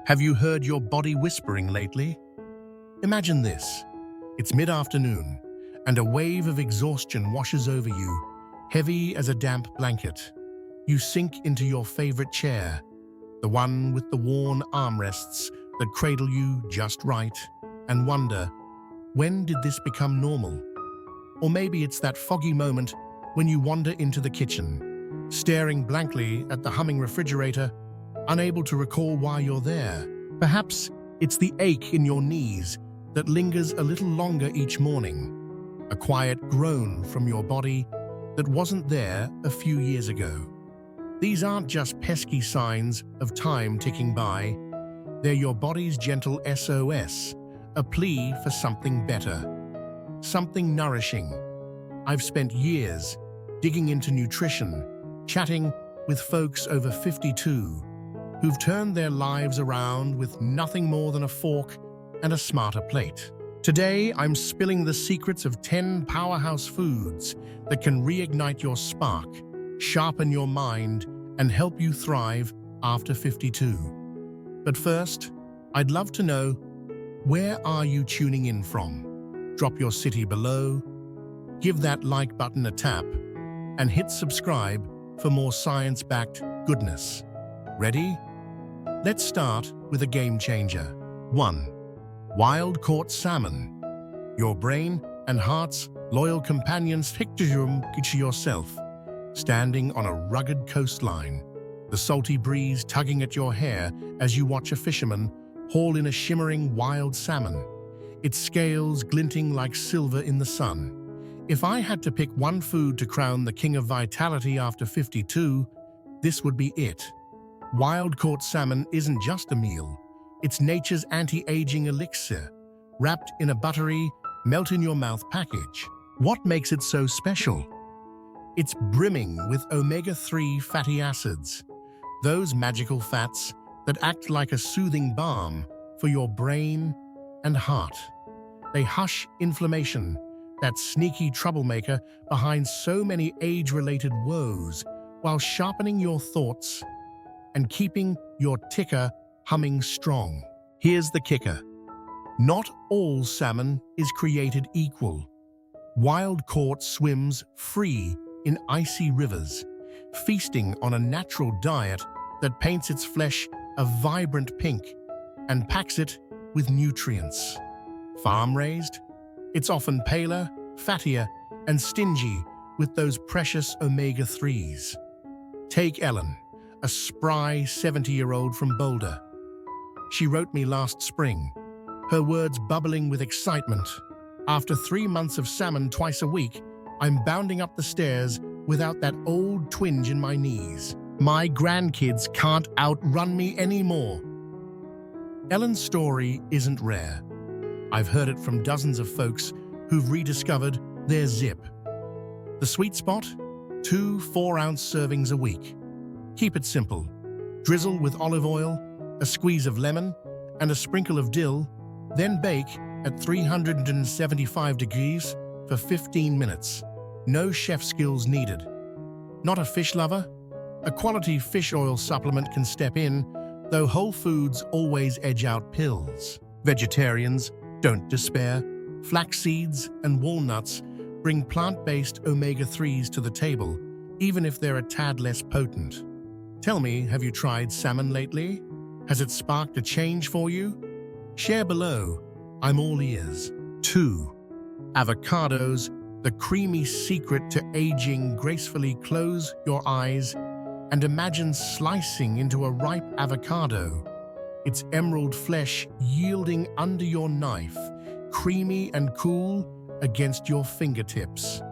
Have you heard your body whispering lately? Imagine this. It's mid-afternoon, and a wave of exhaustion washes over you, heavy as a damp blanket. You sink into your favorite chair, the one with the worn armrests that cradle you just right, and wonder, when did this become normal? Or maybe it's that foggy moment when you wander into the kitchen, staring blankly at the humming refrigerator, unable to recall why you're there. Perhaps it's the ache in your knees that lingers a little longer each morning, a quiet groan from your body that wasn't there a few years ago. These aren't just pesky signs of time ticking by. They're your body's gentle SOS, a plea for something better, something nourishing. I've spent years digging into nutrition, chatting with folks over 52 who've turned their lives around with nothing more than a fork and a smarter plate. Today, I'm spilling the secrets of 10 powerhouse foods that can reignite your spark, sharpen your mind, and help you thrive after 52. But first, I'd love to know, where are you tuning in from? Drop your city below, give that like button a tap, and hit subscribe for more science-backed goodness. Ready? Let's start with a game changer. 1. Wild-caught salmon. Your brain and heart's loyal companions. Picture yourself standing on a rugged coastline, the salty breeze tugging at your hair as you watch a fisherman haul in a shimmering wild salmon, its scales glinting like silver in the sun. If I had to pick one food to crown the king of vitality after 52, this would be it. Wild-caught salmon isn't just a meal. It's nature's anti-aging elixir, wrapped in a buttery, melt-in-your-mouth package. What makes it so special? It's brimming with omega-3 fatty acids, those magical fats that act like a soothing balm for your brain and heart. They hush inflammation, that sneaky troublemaker behind so many age-related woes, while sharpening your thoughts and keeping your ticker humming strong. Here's the kicker. Not all salmon is created equal. Wild-caught swims free in icy rivers, feasting on a natural diet that paints its flesh a vibrant pink and packs it with nutrients. Farm-raised, it's often paler, fattier, and stingy with those precious omega-3s. Take Ellen, a spry 70-year-old from Boulder. She wrote me last spring, her words bubbling with excitement. After 3 months of salmon twice a week, I'm bounding up the stairs without that old twinge in my knees. My grandkids can't outrun me anymore. Ellen's story isn't rare. I've heard it from dozens of folks who've rediscovered their zip. The sweet spot? 2 4-ounce servings a week. Keep it simple. Drizzle with olive oil, a squeeze of lemon, and a sprinkle of dill, then bake at 375 degrees for 15 minutes. No chef skills needed. Not a fish lover? A quality fish oil supplement can step in, though whole foods always edge out pills. Vegetarians, don't despair. Flax seeds and walnuts bring plant-based omega-3s to the table, even if they're a tad less potent. Tell me, have you tried salmon lately? Has it sparked a change for you? Share below. I'm all ears. 2. Avocados, the creamy secret to aging gracefully. Close your eyes and imagine slicing into a ripe avocado, its emerald flesh yielding under your knife, creamy and cool against your fingertips.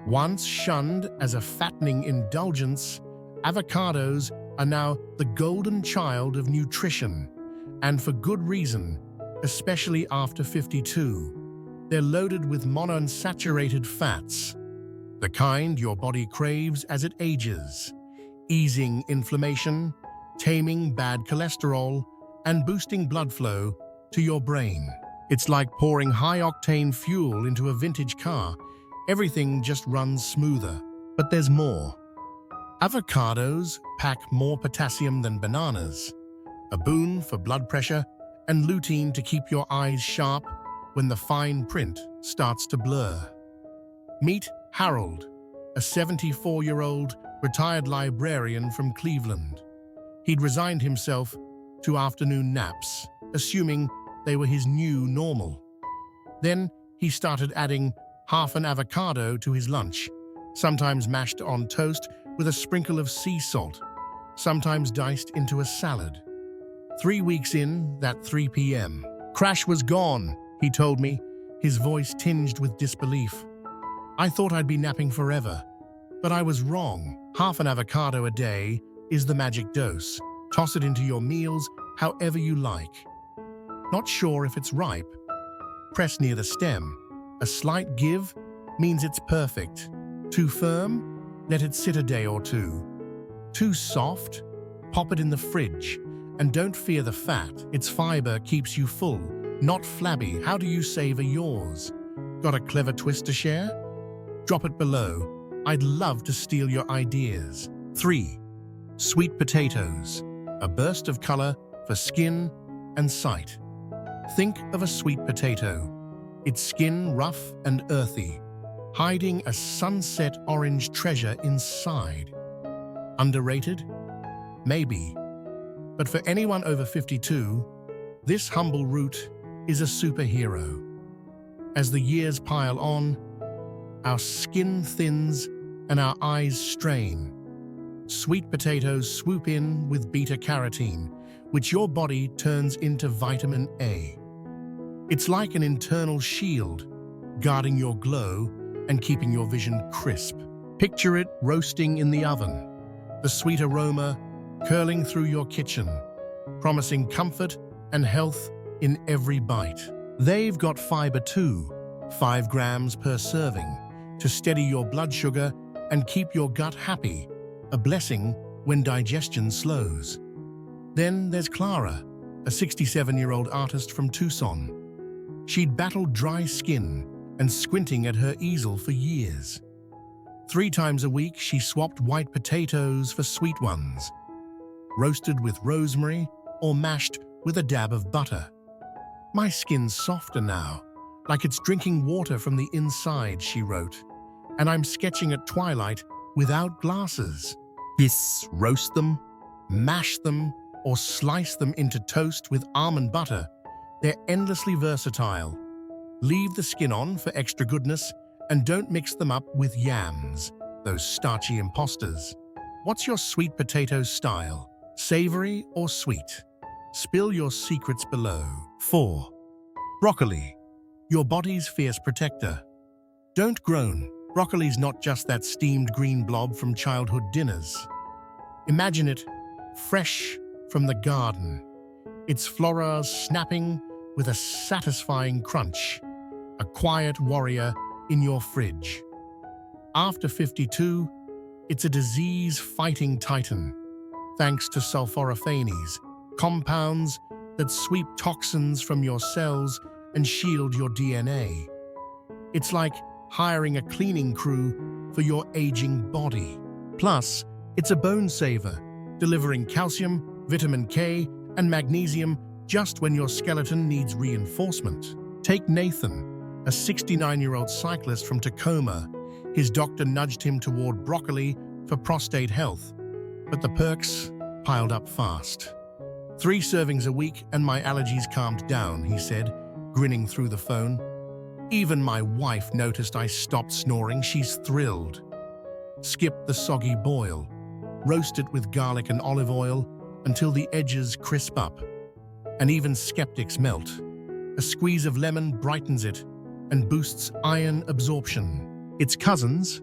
Once shunned as a fattening indulgence, avocados are now the golden child of nutrition, and for good reason, especially after 52. They're loaded with monounsaturated fats, the kind your body craves as it ages, easing inflammation, taming bad cholesterol, and boosting blood flow to your brain. It's like pouring high-octane fuel into a vintage car. Everything just runs smoother. But there's more. Avocados pack more potassium than bananas, a boon for blood pressure, and lutein to keep your eyes sharp when the fine print starts to blur. Meet Harold, a 74-year-old retired librarian from Cleveland. He'd resigned himself to afternoon naps, assuming they were his new normal. Then he started adding half an avocado to his lunch, sometimes mashed on toast with a sprinkle of sea salt, sometimes diced into a salad. 3 weeks in, that 3 p.m. crash was gone, he told me, his voice tinged with disbelief. I thought I'd be napping forever, but I was wrong. Half an avocado a day is the magic dose. Toss it into your meals however you like. Not sure if it's ripe? Press near the stem. A slight give means it's perfect. Too firm? Let it sit a day or two. Too soft? Pop it in the fridge. And don't fear the fat. Its fiber keeps you full, not flabby. How do you savor yours? Got a clever twist to share? Drop it below. I'd love to steal your ideas. 3. Sweet potatoes. A burst of color for skin and sight. Think of a sweet potato. Its skin rough and earthy, hiding a sunset orange treasure inside. Underrated? Maybe. But for anyone over 52, this humble root is a superhero. As the years pile on, our skin thins and our eyes strain. Sweet potatoes swoop in with beta-carotene, which your body turns into vitamin A. It's like an internal shield, guarding your glow and keeping your vision crisp. Picture it roasting in the oven, the sweet aroma curling through your kitchen, promising comfort and health in every bite. They've got fiber too, 5 grams per serving, to steady your blood sugar and keep your gut happy, a blessing when digestion slows. Then there's Clara, a 67-year-old artist from Tucson. She'd battled dry skin and squinting at her easel for years. 3 times a week, she swapped white potatoes for sweet ones, roasted with rosemary or mashed with a dab of butter. My skin's softer now, like it's drinking water from the inside, she wrote, and I'm sketching at twilight without glasses. Roast them, mash them, or slice them into toast with almond butter. They're endlessly versatile. Leave the skin on for extra goodness and don't mix them up with yams, those starchy imposters. What's your sweet potato style? Savory or sweet? Spill your secrets below. 4. Broccoli, your body's fierce protector. Don't groan. Broccoli's not just that steamed green blob from childhood dinners. Imagine it fresh from the garden, its flora snapping with a satisfying crunch, a quiet warrior in your fridge. After 52, it's a disease-fighting titan, thanks to sulforaphanes, compounds that sweep toxins from your cells and shield your DNA. It's like hiring a cleaning crew for your aging body. Plus, it's a bone saver, delivering calcium, vitamin K, and magnesium just when your skeleton needs reinforcement. Take Nathan, a 69-year-old cyclist from Tacoma. His doctor nudged him toward broccoli for prostate health, but the perks piled up fast. 3 servings a week and my allergies calmed down, he said, grinning through the phone. Even my wife noticed I stopped snoring. She's thrilled. Skip the soggy boil. Roast it with garlic and olive oil until the edges crisp up. And even skeptics melt. A squeeze of lemon brightens it and boosts iron absorption. Its cousins,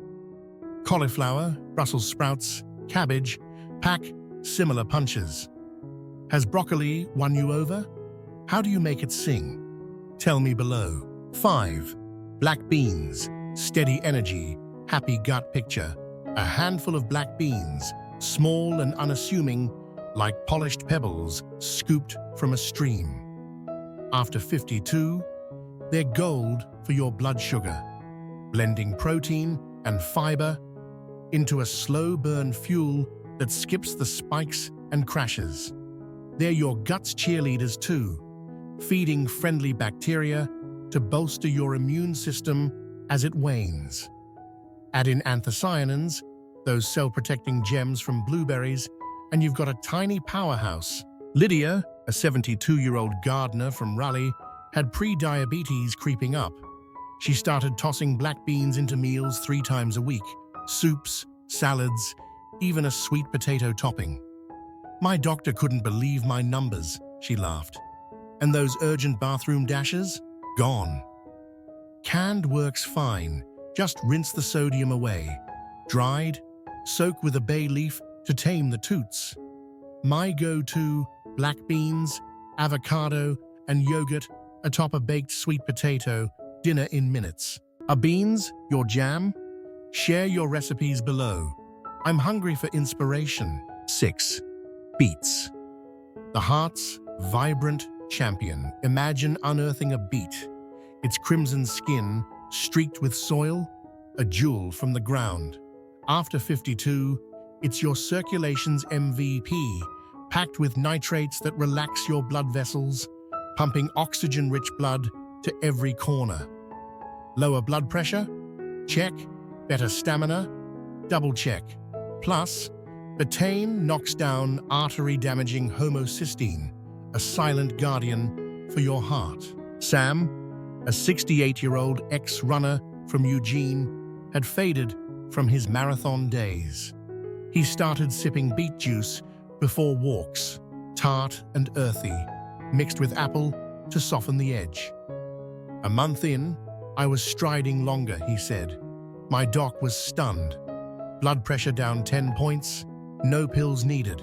cauliflower, Brussels sprouts, cabbage, pack similar punches. Has broccoli won you over? How do you make it sing? Tell me below. 5. Black beans, steady energy, happy gut picture. A handful of black beans, small and unassuming, like polished pebbles scooped from a stream. After 52, they're gold for your blood sugar, blending protein and fiber into a slow-burn fuel that skips the spikes and crashes. They're your gut's cheerleaders too, feeding friendly bacteria to bolster your immune system as it wanes. Add in anthocyanins, those cell-protecting gems from blueberries, and you've got a tiny powerhouse. Lydia, a 72-year-old gardener from Raleigh, had pre-diabetes creeping up. She started tossing black beans into meals 3 times a week, soups, salads, even a sweet potato topping. "My doctor couldn't believe my numbers," she laughed. "And those urgent bathroom dashes? Gone." Canned works fine. Just rinse the sodium away. Dried, soak with a bay leaf to tame the toots. My go-to: black beans, avocado, and yogurt atop a baked sweet potato, dinner in minutes. Are beans your jam? Share your recipes below. I'm hungry for inspiration. 6. Beets. The heart's vibrant champion. Imagine unearthing a beet. Its crimson skin, streaked with soil, a jewel from the ground. After 52, it's your circulation's MVP, packed with nitrates that relax your blood vessels, pumping oxygen-rich blood to every corner. Lower blood pressure? Check. Better stamina? Double check. Plus, betaine knocks down artery-damaging homocysteine, a silent guardian for your heart. Sam, a 68-year-old ex-runner from Eugene, had faded from his marathon days. He started sipping beet juice before walks, tart and earthy, mixed with apple to soften the edge. A month in, I was striding longer, he said. My doc was stunned. Blood pressure down 10 points, no pills needed.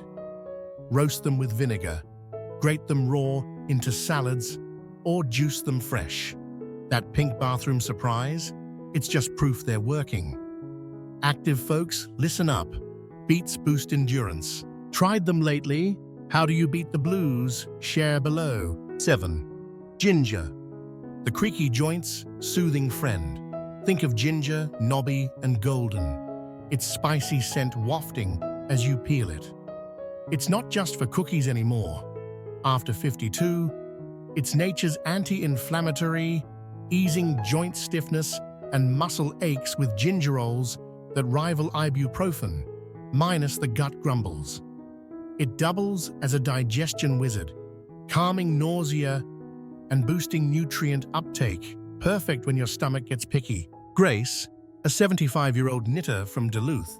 Roast them with vinegar, grate them raw into salads, or juice them fresh. That pink bathroom surprise? It's just proof they're working. Active folks, listen up. Beets boost endurance. Tried them lately? How do you beat the blues? Share below. 7. Ginger. The creaky joints, soothing friend. Think of ginger, knobby, and golden. Its spicy scent wafting as you peel it. It's not just for cookies anymore. After 52, it's nature's anti-inflammatory, easing joint stiffness and muscle aches with gingerols that rival ibuprofen, minus the gut grumbles. It doubles as a digestion wizard, calming nausea and boosting nutrient uptake, perfect when your stomach gets picky. Grace, a 75-year-old knitter from Duluth,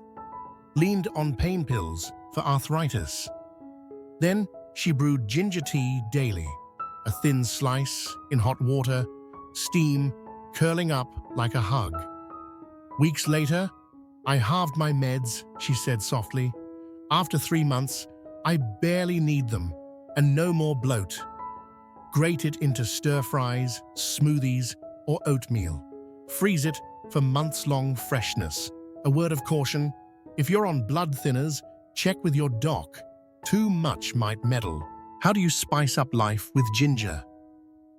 leaned on pain pills for arthritis. Then she brewed ginger tea daily, a thin slice in hot water, steam curling up like a hug. Weeks later, I halved my meds, she said softly. After 3 months, I barely need them, and no more bloat. Grate it into stir-fries, smoothies, or oatmeal. Freeze it for months-long freshness. A word of caution, if you're on blood thinners, check with your doc. Too much might meddle. How do you spice up life with ginger?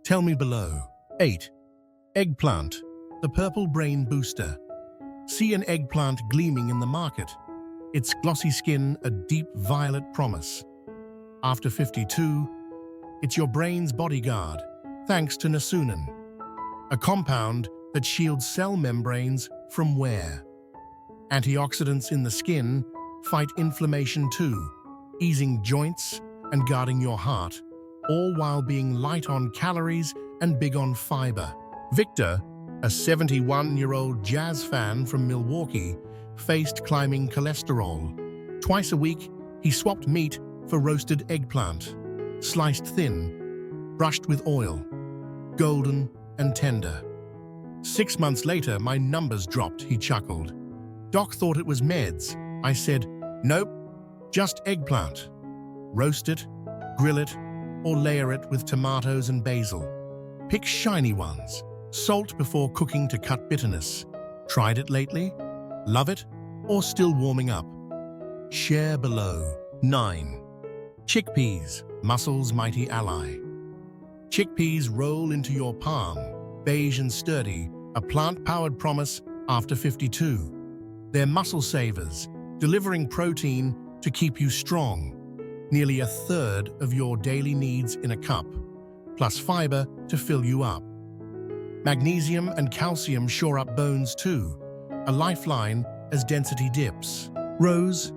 Tell me below. 8. Eggplant, the purple brain booster. See an eggplant gleaming in the market. Its glossy skin a deep violet promise. After 52, it's your brain's bodyguard, thanks to nasunin, a compound that shields cell membranes from wear. Antioxidants in the skin fight inflammation too, easing joints and guarding your heart, all while being light on calories and big on fiber. Victor, a 71-year-old jazz fan from Milwaukee, faced climbing cholesterol. Twice a week, he swapped meat for roasted eggplant, sliced thin, brushed with oil, golden and tender. 6 months later, my numbers dropped, he chuckled. Doc thought it was meds. I said, nope, just eggplant. Roast it, grill it, or layer it with tomatoes and basil. Pick shiny ones. Salt before cooking to cut bitterness. Tried it lately? Love it? Or still warming up? Share below. 9. Chickpeas, muscle's mighty ally. Chickpeas roll into your palm, beige and sturdy, a plant-powered promise after 52. They're muscle savers, delivering protein to keep you strong. nearly a third of your daily needs in a cup, plus fiber to fill you up. Magnesium and calcium shore up bones too, a lifeline as density dips. Rose,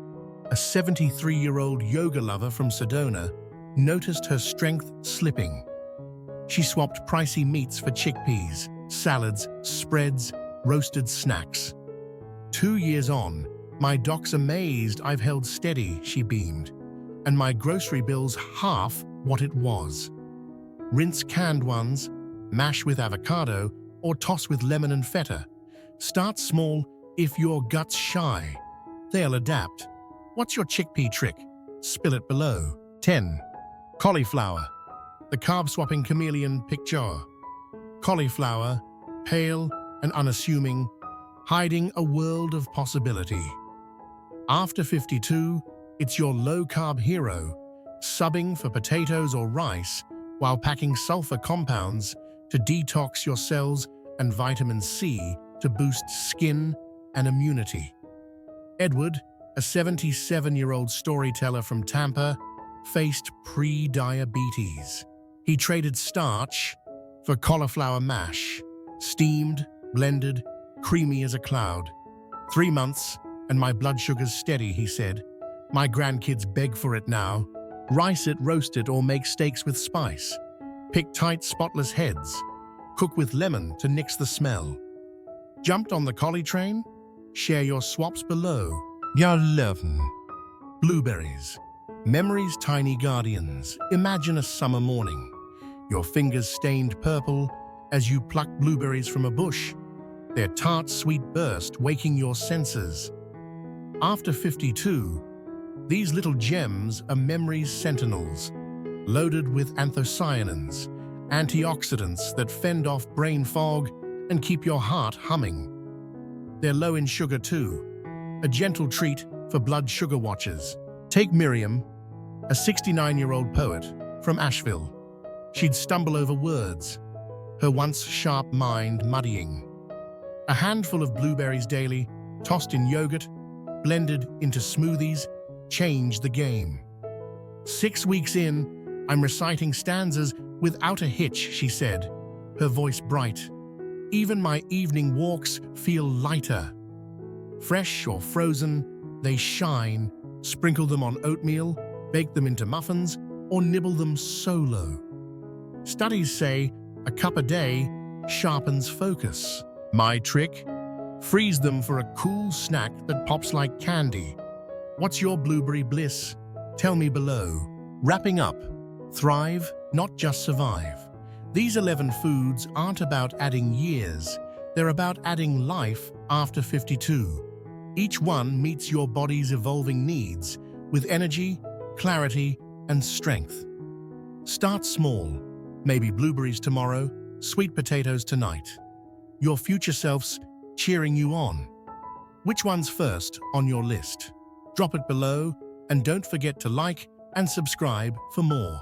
a 73-year-old yoga lover from Sedona, noticed her strength slipping. She swapped pricey meats for chickpeas, salads, spreads, roasted snacks. 2 years on, my doc's amazed I've held steady, she beamed, and my grocery bill's half what it was. Rinse canned ones, mash with avocado, or toss with lemon and feta. Start small if your gut's shy. They'll adapt. What's your chickpea trick? Spill it below. 10. Cauliflower. The carb-swapping chameleon picture. Cauliflower, pale and unassuming, hiding a world of possibility. After 52, it's your low-carb hero, subbing for potatoes or rice while packing sulfur compounds to detox your cells and vitamin C to boost skin and immunity. Edward, a 77-year-old storyteller from Tampa, faced pre-diabetes. He traded starch for cauliflower mash, steamed, blended, creamy as a cloud. 3 months, and my blood sugar's steady, he said. My grandkids beg for it now. Rice it, roast it, or make steaks with spice. Pick tight, spotless heads. Cook with lemon to nix the smell. Jumped on the collie train? Share your swaps below. You're loving. Blueberries. Memory's tiny guardians. Imagine a summer morning. Your fingers stained purple as you pluck blueberries from a bush. Their tart, sweet burst waking your senses. After 52, these little gems are memory's sentinels, loaded with anthocyanins, antioxidants that fend off brain fog and keep your heart humming. They're low in sugar too, a gentle treat for blood sugar watchers. Take Miriam, a 69-year-old poet from Asheville. She'd stumble over words, her once sharp mind muddying. A handful of blueberries daily, tossed in yogurt, blended into smoothies, changed the game. 6 weeks in, I'm reciting stanzas without a hitch, she said, her voice bright. Even my evening walks feel lighter. Fresh or frozen, they shine. Sprinkle them on oatmeal, bake them into muffins, or nibble them solo. Studies say a cup a day sharpens focus. My trick? Freeze them for a cool snack that pops like candy. What's your blueberry bliss? Tell me below. Wrapping up. Thrive, not just survive. These 11 foods aren't about adding years. They're about adding life after 52. Each one meets your body's evolving needs with energy, clarity, and strength. Start small. Maybe blueberries tomorrow, sweet potatoes tonight. Your future self's cheering you on. Which one's first on your list? Drop it below, and don't forget to like and subscribe for more.